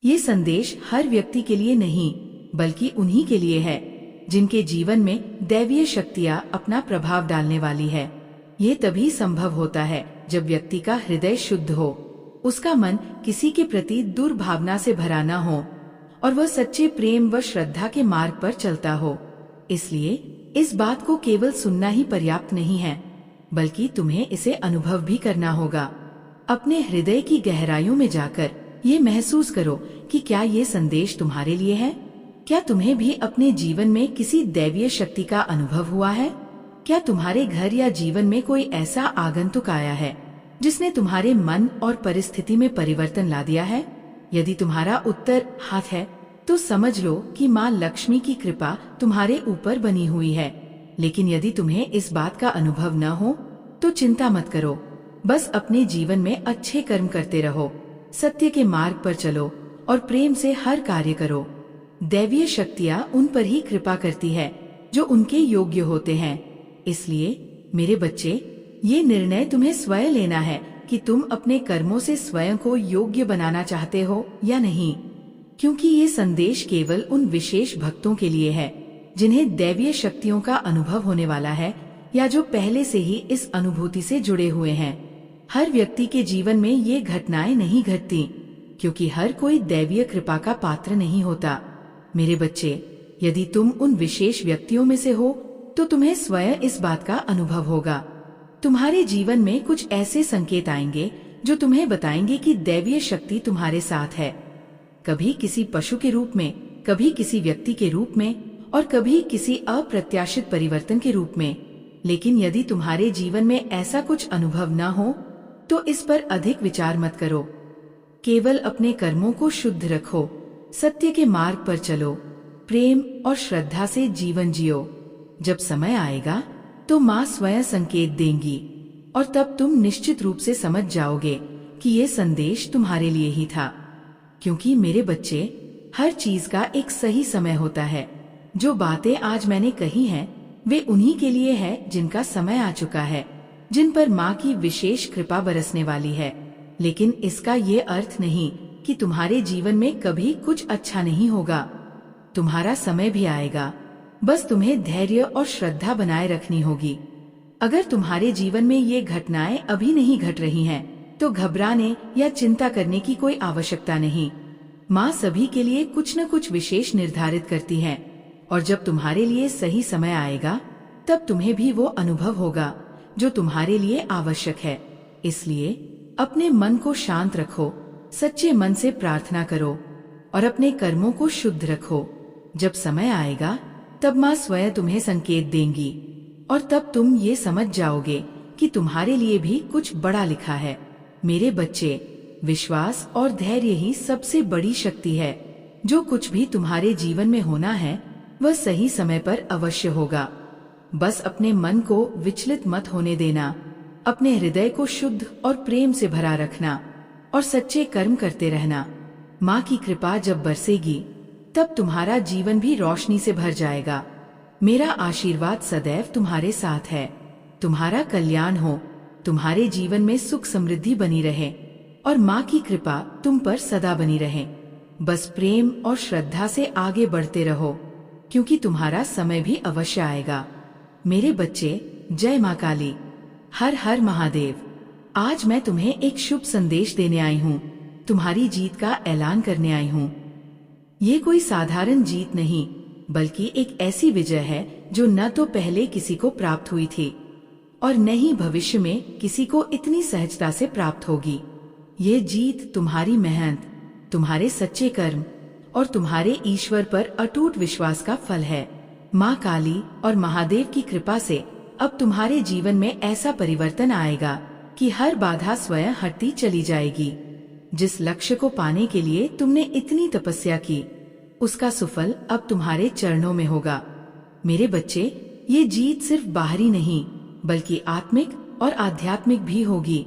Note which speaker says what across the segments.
Speaker 1: ये संदेश हर व्यक्ति के लिए नहीं, बल्कि उन्हीं के लिए है जिनके जीवन में दैवीय शक्तियाँ अपना प्रभाव डालने वाली है। ये तभी संभव होता है जब व्यक्ति का हृदय शुद्ध हो, उसका मन किसी के प्रति दुर्भावना से भरा न हो और वह सच्चे प्रेम व श्रद्धा के मार्ग पर चलता हो। इसलिए इस बात को केवल सुनना ही पर्याप्त नहीं है, बल्कि तुम्हें इसे अनुभव भी करना होगा। अपने हृदय की गहराइयों में जाकर ये महसूस करो कि क्या ये संदेश तुम्हारे लिए है। क्या तुम्हें भी अपने जीवन में किसी दैवीय शक्ति का अनुभव हुआ है? क्या तुम्हारे घर या जीवन में कोई ऐसा आगंतुक आया है जिसने तुम्हारे मन और परिस्थिति में परिवर्तन ला दिया है? यदि तुम्हारा उत्तर हाथ है तो समझ लो कि माँ लक्ष्मी की कृपा तुम्हारे ऊपर बनी हुई है। लेकिन यदि तुम्हें इस बात का अनुभव न हो तो चिंता मत करो, बस अपने जीवन में अच्छे कर्म करते रहो, सत्य के मार्ग पर चलो और प्रेम से हर कार्य करो। दैवीय शक्तियाँ उन पर ही कृपा करती है जो उनके योग्य होते हैं। इसलिए मेरे बच्चे, ये निर्णय तुम्हें स्वयं लेना है कि तुम अपने कर्मों से स्वयं को योग्य बनाना चाहते हो या नहीं, क्योंकि ये संदेश केवल उन विशेष भक्तों के लिए है जिन्हें दैवीय शक्तियों का अनुभव होने वाला है या जो पहले से ही इस अनुभूति से जुड़े हुए हैं। हर व्यक्ति के जीवन में ये घटनाएं नहीं घटती, क्योंकि हर कोई दैवीय कृपा का पात्र नहीं होता। मेरे बच्चे, यदि तुम उन विशेष व्यक्तियों में से हो तो तुम्हें स्वयं इस बात का अनुभव होगा। तुम्हारे जीवन में कुछ ऐसे संकेत आएंगे जो तुम्हें बताएंगे कि दैवीय शक्ति तुम्हारे साथ है, कभी किसी पशु के रूप में, कभी किसी व्यक्ति के रूप में और कभी किसी अप्रत्याशित परिवर्तन के रूप में। लेकिन यदि तुम्हारे जीवन में ऐसा कुछ अनुभव न हो तो इस पर अधिक विचार मत करो। केवल अपने कर्मों को शुद्ध रखो, सत्य के मार्ग पर चलो, प्रेम और श्रद्धा से जीवन जियो। जब समय आएगा तो माँ स्वयं संकेत देंगी और तब तुम निश्चित रूप से समझ जाओगे कि ये संदेश तुम्हारे लिए ही था। क्योंकि मेरे बच्चे, हर चीज का एक सही समय होता है। जो बातें आज मैंने कही हैं वे उन्हीं के लिए है जिनका समय आ चुका है, जिन पर माँ की विशेष कृपा बरसने वाली है। लेकिन इसका ये अर्थ नहीं कि तुम्हारे जीवन में कभी कुछ अच्छा नहीं होगा। तुम्हारा समय भी आएगा, बस तुम्हें धैर्य और श्रद्धा बनाए रखनी होगी। अगर तुम्हारे जीवन में ये घटनाएं अभी नहीं घट रही हैं, तो घबराने या चिंता करने की कोई आवश्यकता नहीं। माँ सभी के लिए कुछ न कुछ विशेष निर्धारित करती है और जब तुम्हारे लिए सही समय आएगा तब तुम्हें भी वो अनुभव होगा जो तुम्हारे लिए आवश्यक है। इसलिए अपने मन को शांत रखो, सच्चे मन से प्रार्थना करो और अपने कर्मों को शुद्ध रखो। जब समय आएगा तब माँ स्वयं तुम्हें संकेत देंगी और तब तुम ये समझ जाओगे कि तुम्हारे लिए भी कुछ बड़ा लिखा है। मेरे बच्चे, विश्वास और धैर्य ही सबसे बड़ी शक्ति है। जो कुछ भी तुम्हारे जीवन में होना है वह सही समय पर अवश्य होगा। बस अपने मन को विचलित मत होने देना, अपने हृदय को शुद्ध और प्रेम से भरा रखना और सच्चे कर्म करते रहना। माँ की कृपा जब बरसेगी तब तुम्हारा जीवन भी रोशनी से भर जाएगा। मेरा आशीर्वाद सदैव तुम्हारे साथ है। तुम्हारा कल्याण हो, तुम्हारे जीवन में सुख समृद्धि बनी रहे और माँ की कृपा तुम पर सदा बनी रहे। बस प्रेम और श्रद्धा से आगे बढ़ते रहो, क्योंकि तुम्हारा समय भी अवश्य आएगा। मेरे बच्चे, जय माँ काली, हर हर महादेव। आज मैं तुम्हें एक शुभ संदेश देने आई हूँ, तुम्हारी जीत का ऐलान करने आई हूँ। ये कोई साधारण जीत नहीं, बल्कि एक ऐसी विजय है जो न तो पहले किसी को प्राप्त हुई थी और न ही भविष्य में किसी को इतनी सहजता से प्राप्त होगी। ये जीत तुम्हारी मेहनत, तुम्हारे सच्चे कर्म और तुम्हारे ईश्वर पर अटूट विश्वास का फल है। माँ काली और महादेव की कृपा से अब तुम्हारे जीवन में ऐसा परिवर्तन आएगा कि हर बाधा स्वयं हटती चली जाएगी। जिस लक्ष्य को पाने के लिए तुमने इतनी तपस्या की, उसका सुफल अब तुम्हारे चरणों में होगा। मेरे बच्चे, ये जीत सिर्फ बाहरी नहीं बल्कि आत्मिक और आध्यात्मिक भी होगी।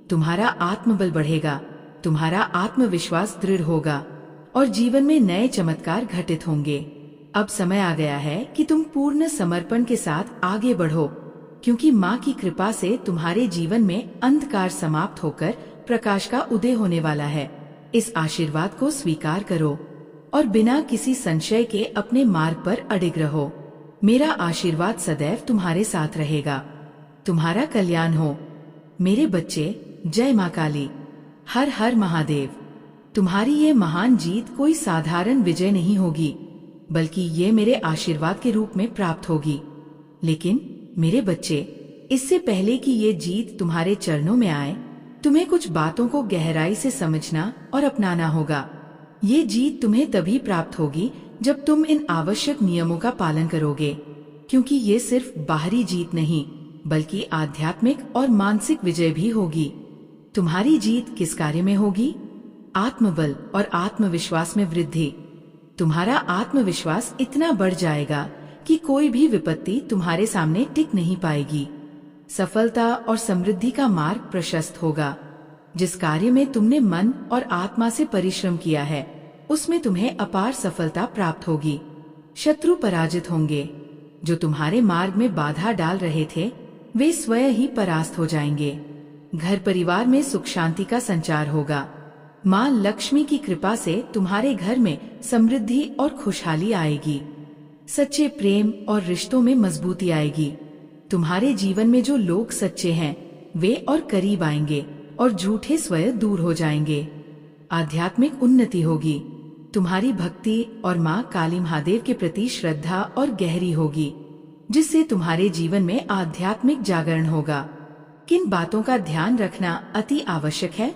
Speaker 1: तुम्हारा आत्मबल बढ़ेगा, तुम्हारा आत्मविश्वास दृढ़ होगा और जीवन में नए चमत्कार घटित होंगे। अब समय आ गया है कि तुम पूर्ण समर्पण के साथ आगे बढ़ो, क्योंकि माँ की कृपा से तुम्हारे जीवन में अंधकार समाप्त होकर प्रकाश का उदय होने वाला है। इस आशीर्वाद को स्वीकार करो और बिना किसी संशय के अपने मार्ग पर अडिग रहो। मेरा आशीर्वाद सदैव तुम्हारे साथ रहेगा। तुम्हारा कल्याण हो। मेरे बच्चे, जय माँ काली। हर हर महादेव। तुम्हारी ये महान जीत कोई साधारण विजय नहीं होगी, बल्कि ये मेरे आशीर्वाद के रूप में प्राप्त होगी। लेकिन मेरे बच्चे, इससे पहले कि ये जीत तुम्हारे चरणों में आए, तुम्हें कुछ बातों को गहराई से समझना और अपनाना होगा। ये जीत तुम्हें तभी प्राप्त होगी जब तुम इन आवश्यक नियमों का पालन करोगे, क्योंकि ये सिर्फ बाहरी जीत नहीं, बल्कि आध्यात्मिक और मानसिक विजय भी होगी। तुम्हारी जीत किस कार्य में होगी? आत्मबल और आत्मविश्वास में वृद्धि। तुम्हारा आत्मविश्वास इतना बढ़ जाएगा कि कोई भी विपत्ति तुम्हारे सामने टिक नहीं पाएगी। सफलता और समृद्धि का मार्ग प्रशस्त होगा। जिस कार्य में तुमने मन और आत्मा से परिश्रम किया है, उसमें तुम्हें अपार सफलता प्राप्त होगी। शत्रु पराजित होंगे। जो तुम्हारे मार्ग में बाधा डाल रहे थे, वे स्वयं ही परास्त हो जाएंगे। घर परिवार में सुख शांति का संचार होगा। माँ लक्ष्मी की कृपा से तुम्हारे घर में समृद्धि और खुशहाली आएगी। सच्चे प्रेम और रिश्तों में मजबूती आएगी। तुम्हारे जीवन में जो लोग सच्चे हैं, वे और करीब आएंगे और झूठे स्वयं दूर हो जाएंगे। आध्यात्मिक उन्नति होगी। तुम्हारी भक्ति और माँ काली महादेव के प्रति श्रद्धा और गहरी होगी, जिससे तुम्हारे जीवन में आध्यात्मिक जागरण होगा। किन बातों का ध्यान रखना अति आवश्यक है?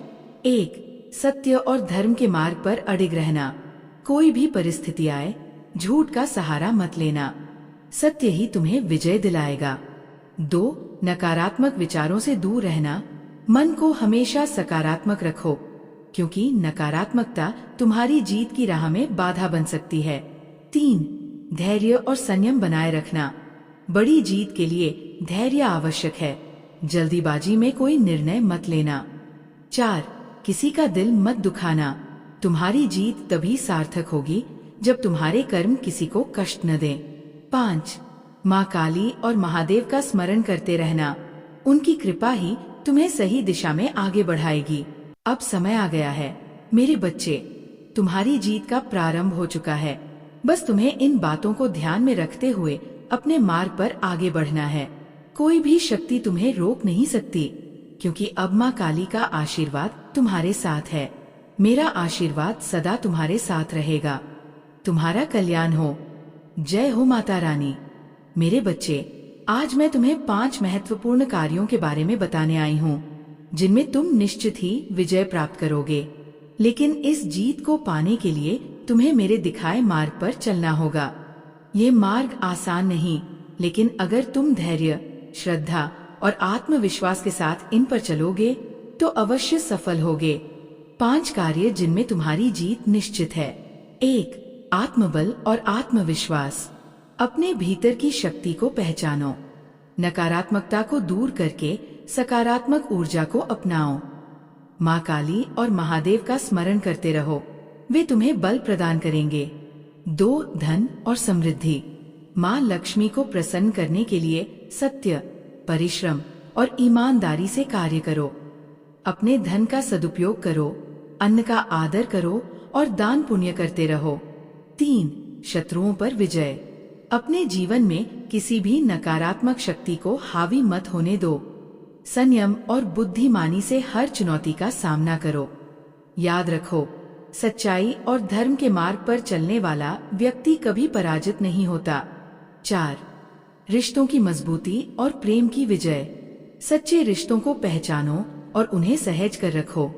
Speaker 1: 1. सत्य और धर्म के मार्ग पर अडिग रहना। कोई भी परिस्थिति आए, झूठ का सहारा मत लेना। सत्य ही तुम्हें विजय दिलाएगा। 2. नकारात्मक विचारों से दूर रहना। मन को हमेशा सकारात्मक रखो, क्योंकि नकारात्मकता तुम्हारी जीत की राह में बाधा बन सकती है। 3. धैर्य और संयम बनाए रखना। बड़ी जीत के लिए धैर्य आवश्यक है। जल्दीबाजी में कोई निर्णय मत लेना। 4. किसी का दिल मत दुखाना। तुम्हारी जीत तभी सार्थक होगी जब तुम्हारे कर्म किसी को कष्ट न दें। 5. माँ काली और महादेव का स्मरण करते रहना। उनकी कृपा ही तुम्हें सही दिशा में आगे बढ़ाएगी। अब समय आ गया है मेरे बच्चे, तुम्हारी जीत का प्रारंभ हो चुका है। बस तुम्हें इन बातों को ध्यान में रखते हुए अपने मार्ग पर आगे बढ़ना है। कोई भी शक्ति तुम्हें रोक नहीं सकती, क्योंकि अब माँ काली का आशीर्वाद तुम्हारे साथ है। मेरा आशीर्वाद सदा तुम्हारे साथ रहेगा। तुम्हारा कल्याण हो। जय हो माता रानी। मेरे बच्चे, आज मैं तुम्हें 5 महत्वपूर्ण कार्यों के बारे में बताने आई हूँ, जिनमें तुम निश्चित ही विजय प्राप्त करोगे। लेकिन इस जीत को पाने के लिए तुम्हें मेरे दिखाए मार्ग पर चलना होगा। ये मार्ग आसान नहीं, लेकिन अगर तुम धैर्य, श्रद्धा और आत्मविश्वास के साथ इन पर चलोगे तो अवश्य सफल होगे। 5 कार्य जिनमें तुम्हारी जीत निश्चित है। 1. आत्मबल और आत्मविश्वास। अपने भीतर की शक्ति को पहचानो। नकारात्मकता को दूर करके सकारात्मक ऊर्जा को अपनाओ। माँ काली और महादेव का स्मरण करते रहो, वे तुम्हें बल प्रदान करेंगे। 2. धन और समृद्धि। माँ लक्ष्मी को प्रसन्न करने के लिए सत्य, परिश्रम और ईमानदारी से कार्य करो। अपने धन का सदुपयोग करो, अन्न का आदर करो और दान पुण्य करते रहो। 3. शत्रुओं पर विजय। अपने जीवन में किसी भी नकारात्मक शक्ति को हावी मत होने दो। संयम और बुद्धिमानी से हर चुनौती का सामना करो। याद रखो, सच्चाई और धर्म के मार्ग पर चलने वाला व्यक्ति कभी पराजित नहीं होता। 4. रिश्तों की मजबूती और प्रेम की विजय। सच्चे रिश्तों को पहचानो और उन्हें सहज कर रखो।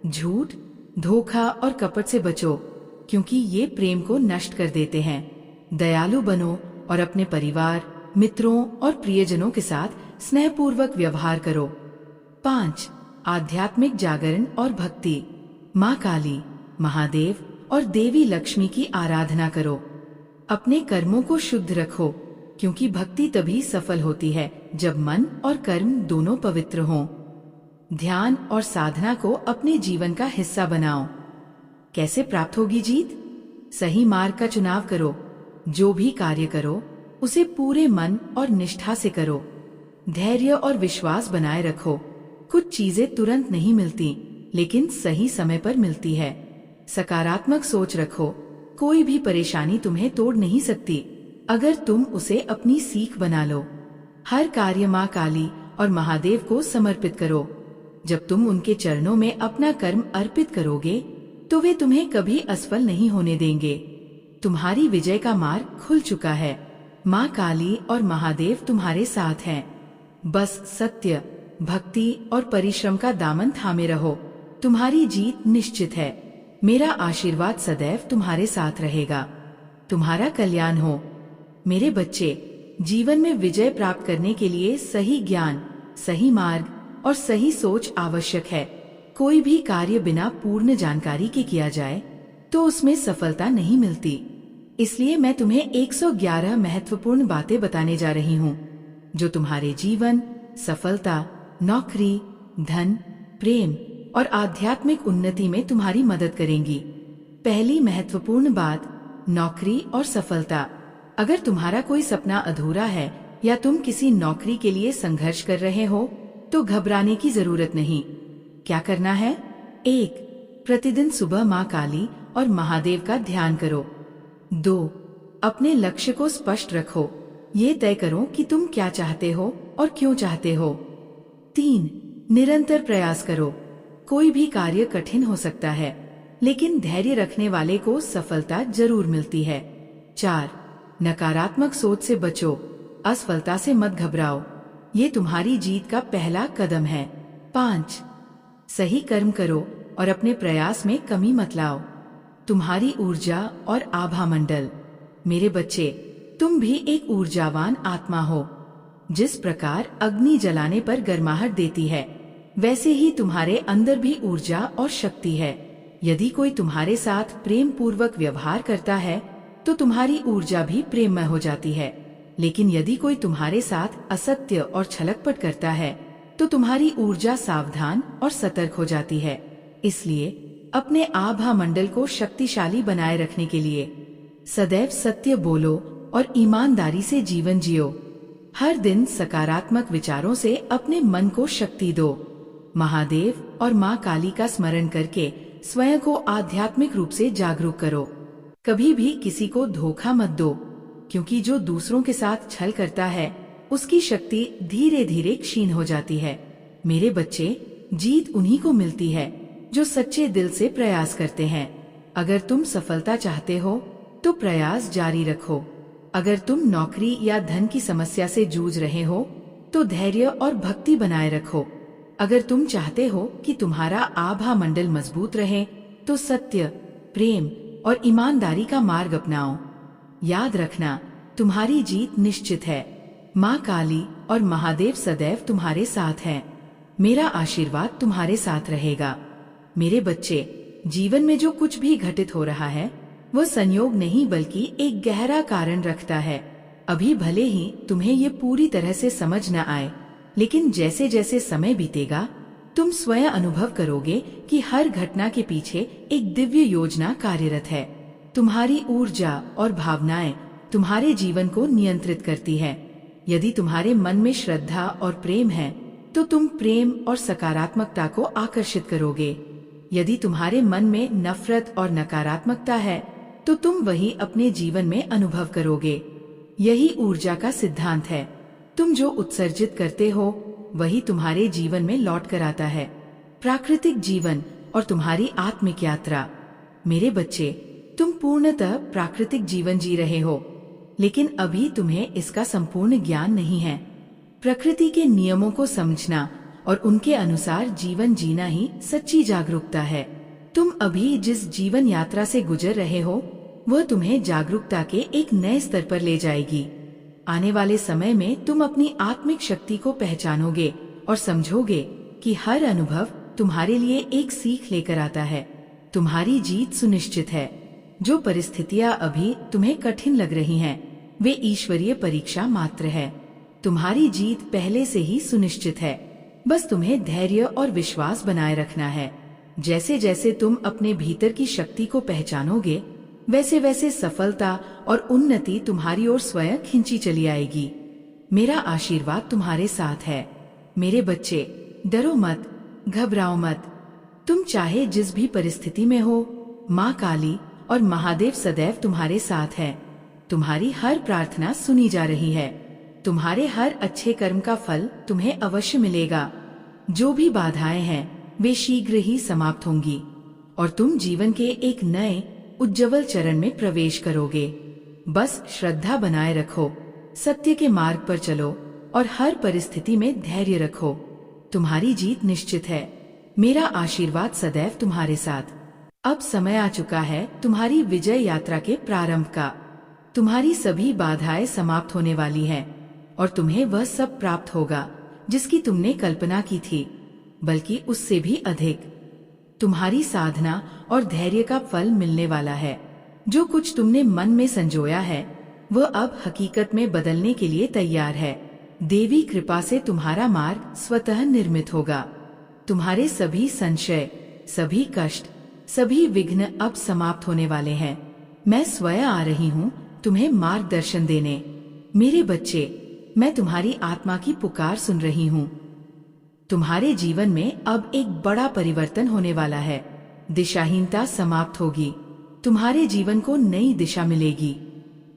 Speaker 1: झूठ, धोखा और कपट से बचो, क्योंकि ये प्रेम को नष्ट कर देते हैं। दयालु बनो और अपने परिवार, मित्रों और प्रियजनों के साथ स्नेहपूर्वक व्यवहार करो। 5. आध्यात्मिक जागरण और भक्ति। माँ काली, महादेव और देवी लक्ष्मी की आराधना करो। अपने कर्मों को शुद्ध रखो, क्योंकि भक्ति तभी सफल होती है जब मन और कर्म दोनों पवित्र हों। ध्यान और साधना को अपने जीवन का हिस्सा बनाओ। कैसे प्राप्त होगी जीत? सही मार्ग का चुनाव करो। जो भी कार्य करो उसे पूरे मन और निष्ठा से करो। धैर्य और विश्वास बनाए रखो। कुछ चीजें तुरंत नहीं मिलती, लेकिन सही समय पर मिलती है। सकारात्मक सोच रखो, कोई भी परेशानी तुम्हें तोड़ नहीं सकती अगर तुम उसे अपनी सीख बना लो। हर कार्य माँ काली और महादेव को समर्पित करो। जब तुम उनके चरणों में अपना कर्म अर्पित करोगे तो वे तुम्हें कभी असफल नहीं होने देंगे। तुम्हारी विजय का मार्ग खुल चुका है। माँ काली और महादेव तुम्हारे साथ हैं। बस सत्य, भक्ति और परिश्रम का दामन थामे रहो। तुम्हारी जीत निश्चित है। मेरा आशीर्वाद सदैव तुम्हारे साथ रहेगा। तुम्हारा कल्याण हो। मेरे बच्चे, जीवन में विजय प्राप्त करने के लिए सही ज्ञान, सही मार्ग और सही सोच आवश्यक है। कोई भी कार्य बिना पूर्ण जानकारी के किया जाए तो उसमें सफलता नहीं मिलती। इसलिए मैं तुम्हें 111 महत्वपूर्ण बातें बताने जा रही हूँ जो तुम्हारे जीवन, सफलता, नौकरी, धन, प्रेम और आध्यात्मिक उन्नति में तुम्हारी मदद करेंगी। पहली महत्वपूर्ण बात, नौकरी और सफलता। अगर तुम्हारा कोई सपना अधूरा है या तुम किसी नौकरी के लिए संघर्ष कर रहे हो तो घबराने की जरूरत नहीं। क्या करना है? 1. प्रतिदिन सुबह माँ काली और महादेव का ध्यान करो। 2. अपने लक्ष्य को स्पष्ट रखो। ये तय करो कि तुम क्या चाहते हो और क्यों चाहते हो। 3. निरंतर प्रयास करो। कोई भी कार्य कठिन हो सकता है, लेकिन धैर्य रखने वाले को सफलता जरूर मिलती है। 4. नकारात्मक सोच से बचो। असफलता से मत घबराओ, ये तुम्हारी जीत का पहला कदम है। 5. सही कर्म करो और अपने प्रयास में कमी मत लाओ। तुम्हारी ऊर्जा और आभा मंडल। मेरे बच्चे, तुम भी एक ऊर्जावान आत्मा हो। जिस प्रकार अग्नि जलाने पर गर्माहट देती है, वैसे ही तुम्हारे अंदर भी ऊर्जा और शक्ति है। यदि कोई तुम्हारे साथ प्रेम पूर्वक व्यवहार करता है तो तुम्हारी ऊर्जा भी प्रेममय हो जाती है। लेकिन यदि कोई तुम्हारे साथ असत्य और छलकपट करता है तो तुम्हारी ऊर्जा सावधान और सतर्क हो जाती है। इसलिए अपने आभा मंडल को शक्तिशाली बनाए रखने के लिए सदैव सत्य बोलो और ईमानदारी से जीवन जियो। हर दिन सकारात्मक विचारों से अपने मन को शक्ति दो। महादेव और माँ काली का स्मरण करके स्वयं को आध्यात्मिक रूप से जागरूक करो। कभी भी किसी को धोखा मत दो, क्योंकि जो दूसरों के साथ छल करता है उसकी शक्ति धीरे धीरे क्षीण हो जाती है। मेरे बच्चे, जीत उन्हीं को मिलती है जो सच्चे दिल से प्रयास करते हैं। अगर तुम सफलता चाहते हो तो प्रयास जारी रखो। अगर तुम नौकरी या धन की समस्या से जूझ रहे हो तो धैर्य और भक्ति बनाए रखो। अगर तुम चाहते हो कि तुम्हारा आभा मंडल मजबूत रहे तो सत्य, प्रेम और ईमानदारी का मार्ग अपनाओ। याद रखना, तुम्हारी जीत निश्चित है। माँ काली और महादेव सदैव तुम्हारे साथ हैं। मेरा आशीर्वाद तुम्हारे साथ रहेगा। मेरे बच्चे, जीवन में जो कुछ भी घटित हो रहा है वह संयोग नहीं बल्कि एक गहरा कारण रखता है। अभी भले ही तुम्हें ये पूरी तरह से समझ न आए, लेकिन जैसे जैसे समय बीतेगा तुम स्वयं अनुभव करोगे कि हर घटना के पीछे एक दिव्य योजना कार्यरत है। तुम्हारी ऊर्जा और भावनाएं तुम्हारे जीवन को नियंत्रित करती है। यदि तुम्हारे मन में श्रद्धा और प्रेम है तो तुम प्रेम और सकारात्मकता को आकर्षित करोगे। यदि तुम्हारे मन में नफरत और नकारात्मकता है तो तुम वही अपने जीवन में अनुभव करोगे। यही ऊर्जा का सिद्धांत है। तुम जो उत्सर्जित करते हो वही तुम्हारे जीवन में लौट कर आता है। प्राकृतिक जीवन और तुम्हारी आत्मिक यात्रा। मेरे बच्चे, तुम पूर्णतः प्राकृतिक जीवन जी रहे हो, लेकिन अभी तुम्हें इसका संपूर्ण ज्ञान नहीं है। प्रकृति के नियमों को समझना और उनके अनुसार जीवन जीना ही सच्ची जागरूकता है। तुम अभी जिस जीवन यात्रा से गुजर रहे हो वह तुम्हें जागरूकता के एक नए स्तर पर ले जाएगी। आने वाले समय में तुम अपनी आत्मिक शक्ति को पहचानोगे और समझोगे कि हर अनुभव तुम्हारे लिए एक सीख लेकर आता है। तुम्हारी जीत सुनिश्चित है। जो परिस्थितियां अभी तुम्हें कठिन लग रही हैं, वे ईश्वरीय परीक्षा मात्र है। तुम्हारी जीत पहले से ही सुनिश्चित है। बस तुम्हें धैर्य और विश्वास बनाए रखना है। जैसे जैसे तुम अपने भीतर की शक्ति को पहचानोगे, वैसे वैसे सफलता और उन्नति तुम्हारी ओर स्वयं खिंची चली आएगी। मेरा आशीर्वाद तुम्हारे साथ है। मेरे बच्चे, डरो मत, घबराओ मत। तुम चाहे जिस भी परिस्थिति में हो, माँ काली और महादेव सदैव तुम्हारे साथ है। तुम्हारी हर प्रार्थना सुनी जा रही है। तुम्हारे हर अच्छे कर्म का फल तुम्हें अवश्य मिलेगा। जो भी बाधाएं हैं वे शीघ्र ही समाप्त होंगी और तुम जीवन के एक नए उज्जवल चरण में प्रवेश करोगे। बस श्रद्धा बनाए रखो, सत्य के मार्ग पर चलो और हर परिस्थिति में धैर्य रखो। तुम्हारी जीत निश्चित है। मेरा आशीर्वाद सदैव तुम्हारे साथ। अब समय आ चुका है तुम्हारी विजय यात्रा के प्रारंभ का। तुम्हारी सभी बाधाएं समाप्त होने वाली हैं और तुम्हें वह सब प्राप्त होगा जिसकी तुमने कल्पना की थी, बल्कि उससे भी अधिक। तुम्हारी साधना और धैर्य का फल मिलने वाला है। जो कुछ तुमने मन में संजोया है वह अब हकीकत में बदलने के लिए तैयार है। देवी कृपा से तुम्हारा मार्ग स्वतः निर्मित होगा। तुम्हारे सभी संशय, सभी कष्ट, सभी विघ्न अब समाप्त होने वाले हैं। मैं स्वयं आ रही हूँ तुम्हें मार्गदर्शन देने। मेरे बच्चे, मैं तुम्हारी आत्मा की पुकार सुन रही हूँ। तुम्हारे जीवन में अब एक बड़ा परिवर्तन होने वाला है। दिशाहीनता समाप्त होगी। तुम्हारे जीवन को नई दिशा मिलेगी।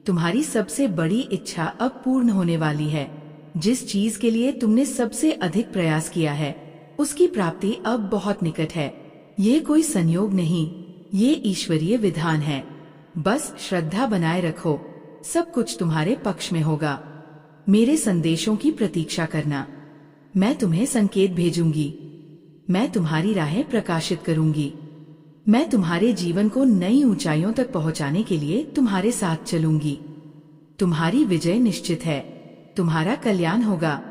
Speaker 1: तुम्हारी सबसे बड़ी इच्छा अब पूर्ण होने वाली है। जिस चीज के लिए तुमने सबसे अधिक प्रयास किया है उसकी प्राप्ति अब बहुत निकट है। ये कोई संयोग नहीं, ये ईश्वरीय विधान है। बस श्रद्धा बनाए रखो, सब कुछ तुम्हारे पक्ष में होगा। मेरे संदेशों की प्रतीक्षा करना। मैं तुम्हें संकेत भेजूंगी। मैं तुम्हारी राहें प्रकाशित करूंगी। मैं तुम्हारे जीवन को नई ऊंचाइयों तक पहुंचाने के लिए तुम्हारे साथ चलूंगी। तुम्हारी विजय निश्चित है। तुम्हारा कल्याण होगा।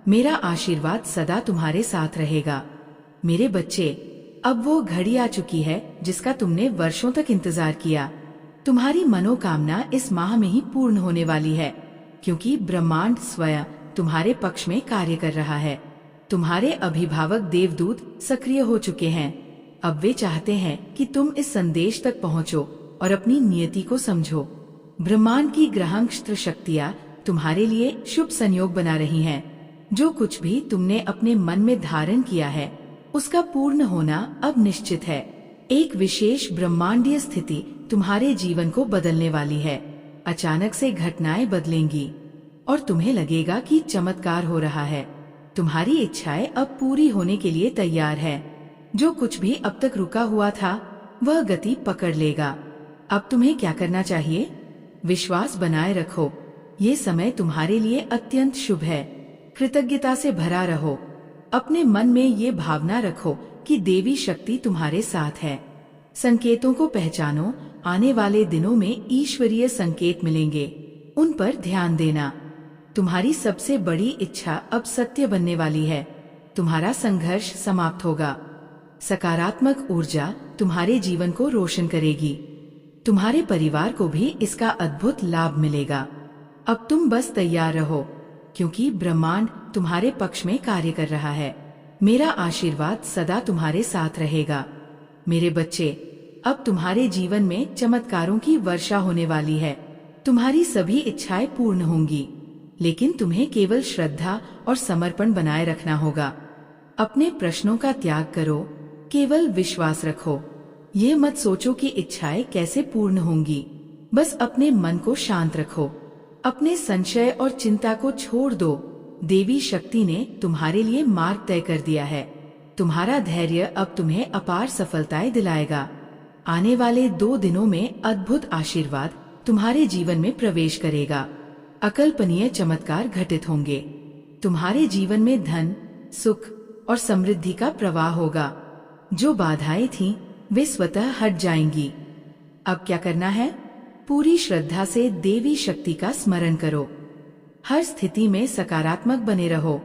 Speaker 1: मेरा आशीर्वाद सदा तुम्हारे साथ रहेगा। मेरे बच्चे, अब वो घड़ी आ चुकी है जिसका तुमने वर्षों तक इंतजार किया। तुम्हारी मनोकामना इस माह में ही पूर्ण होने वाली है, क्योंकि ब्रह्मांड स्वयं तुम्हारे पक्ष में कार्य कर रहा है। तुम्हारे अभिभावक देवदूत सक्रिय हो चुके हैं। अब वे चाहते हैं कि तुम इस संदेश तक पहुंचो और अपनी नियति को समझो। ब्रह्मांड की ग्रहांश शक्तियाँ तुम्हारे लिए शुभ संयोग बना रही हैं। जो कुछ भी तुमने अपने मन में धारण किया है उसका पूर्ण होना अब निश्चित है। एक विशेष ब्रह्मांडीय स्थिति तुम्हारे जीवन को बदलने वाली है। अचानक से घटनाएं बदलेंगी और तुम्हें लगेगा कि चमत्कार हो रहा है। तुम्हारी इच्छाएं अब पूरी होने के लिए तैयार है। जो कुछ भी अब तक रुका हुआ था वह गति पकड़ लेगा। अब तुम्हें क्या करना चाहिए? विश्वास बनाए रखो। ये समय तुम्हारे लिए अत्यंत शुभ है। कृतज्ञता से भरा रहो। अपने मन में ये भावना रखो कि देवी शक्ति तुम्हारे साथ है। संकेतों को पहचानो। आने वाले दिनों में ईश्वरीय संकेत मिलेंगे, उन पर ध्यान देना। तुम्हारी सबसे बड़ी इच्छा अब सत्य बनने वाली है। तुम्हारा संघर्ष समाप्त होगा। सकारात्मक ऊर्जा तुम्हारे जीवन को रोशन करेगी। तुम्हारे परिवार को भी इसका अद्भुत लाभ मिलेगा। अब तुम बस तैयार रहो, क्योंकि ब्रह्मांड तुम्हारे पक्ष में कार्य कर रहा है। मेरा आशीर्वाद सदा तुम्हारे साथ रहेगा। मेरे बच्चे, अब तुम्हारे जीवन में चमत्कारों की वर्षा होने वाली है। तुम्हारी सभी इच्छाएं पूर्ण होंगी, लेकिन तुम्हें केवल श्रद्धा और समर्पण बनाए रखना होगा। अपने प्रश्नों का त्याग करो, केवल विश्वास रखो। ये मत सोचो कि इच्छाएं कैसे पूर्ण होंगी। बस अपने मन को शांत रखो। अपने संशय और चिंता को छोड़ दो। देवी शक्ति ने तुम्हारे लिए मार्ग तय कर दिया है। तुम्हारा धैर्य अब तुम्हें अपार सफलताएं दिलाएगा। आने वाले 2 दिनों में अद्भुत आशीर्वाद तुम्हारे जीवन में प्रवेश करेगा। अकल्पनीय चमत्कार घटित होंगे। तुम्हारे जीवन में धन, सुख और समृद्धि का प्रवाह होगा। जो बाधाएं थीं, वे स्वतः हट जाएंगी। अब क्या करना है? पूरी श्रद्धा से देवी शक्ति का स्मरण करो। हर स्थिति में सकारात्मक बने रहो,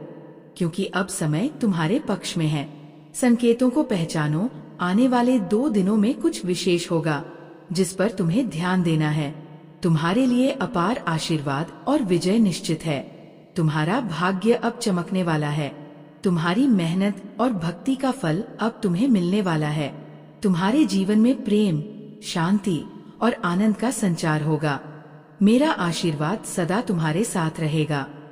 Speaker 1: क्योंकि अब समय तुम्हारे पक्ष में है। संकेतों को पहचानो। आने वाले 2 दिनों में कुछ विशेष होगा जिस पर तुम्हें ध्यान देना है। तुम्हारे लिए अपार आशीर्वाद और विजय निश्चित है। तुम्हारा भाग्य अब चमकने वाला है। तुम्हारी मेहनत और भक्ति का फल अब तुम्हें मिलने वाला है। तुम्हारे जीवन में प्रेम, शांति और आनंद का संचार होगा। मेरा आशीर्वाद सदा तुम्हारे साथ रहेगा।